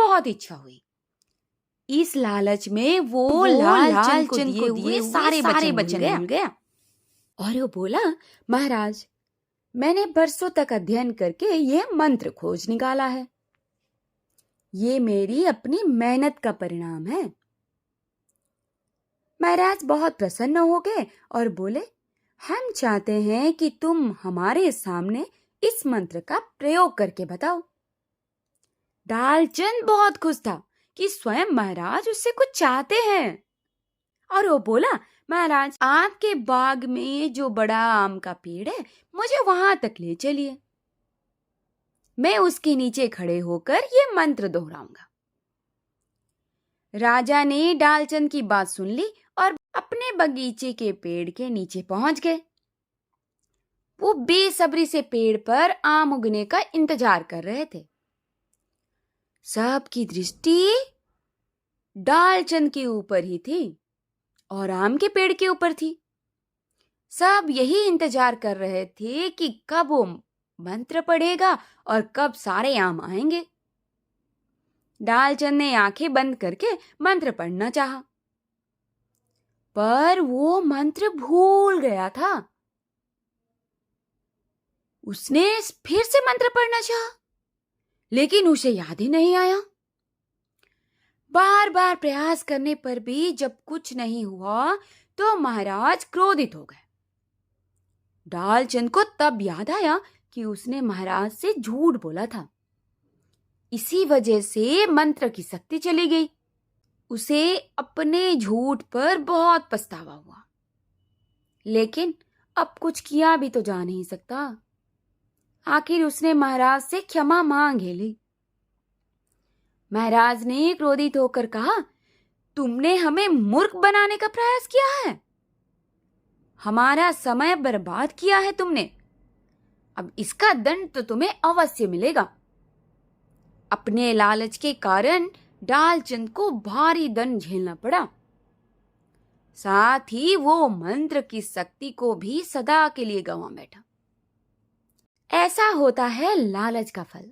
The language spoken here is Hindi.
बहुत इच्छा हुई। इस लालच में वो लालचंद को दिए हुए सारे वचन भूल गया और वो बोला, महाराज, मैंने बरसों तक अध्ययन करके यह मंत्र खोज निकाला है। ये मेरी अपनी मेहनत का परिणाम है। महाराज बहुत प्रसन्न हो गए और बोले, हम चाहते हैं कि तुम हमारे सामने इस मंत्र का प्रयोग करके बताओ। डालचंद बहुत खुश था कि स्वयं महाराज उससे कुछ चाहते हैं और वो बोला, महाराज, आपके बाग में जो बड़ा आम का पेड़ है, मुझे वहां तक ले चलिए। मैं उसके नीचे खड़े होकर ये मंत्र दोहराऊंगा। राजा ने डालचंद की बात सुन ली और अपने बगीचे के पेड़ के नीचे पहुंच गए। वो बेसब्री से पेड़ पर आम उगने का इंतजार कर रहे थे। सबकी दृष्टि डालचंद के ऊपर ही थी और आम के पेड़ के ऊपर थी। सब यही इंतजार कर रहे थे कि कब वो मंत्र पढ़ेगा और कब सारे आम आएंगे। डालचंद ने आंखें बंद करके मंत्र पढ़ना चाहा, पर वो मंत्र भूल गया था। उसने फिर से मंत्र पढ़ना चाहा, लेकिन उसे याद ही नहीं आया। बार बार प्रयास करने पर भी जब कुछ नहीं हुआ तो महाराज क्रोधित हो गए। डालचंद को तब याद आया कि उसने महाराज से झूठ बोला था। इसी वजह से मंत्र की शक्ति चली गई। उसे अपने झूठ पर बहुत पछतावा हुआ, लेकिन अब कुछ किया भी तो जा नहीं सकता। आखिर उसने महाराज से क्षमा मांग ही ली। महाराज ने क्रोधित होकर कहा, तुमने हमें मूर्ख बनाने का प्रयास किया है, हमारा समय बर्बाद किया है तुमने। अब इसका दंड तो तुम्हें अवश्य मिलेगा। अपने लालच के कारण डालचंद को भारी दंड झेलना पड़ा। साथ ही वो मंत्र की शक्ति को भी सदा के लिए गंवा बैठा। ऐसा होता है लालच का फल।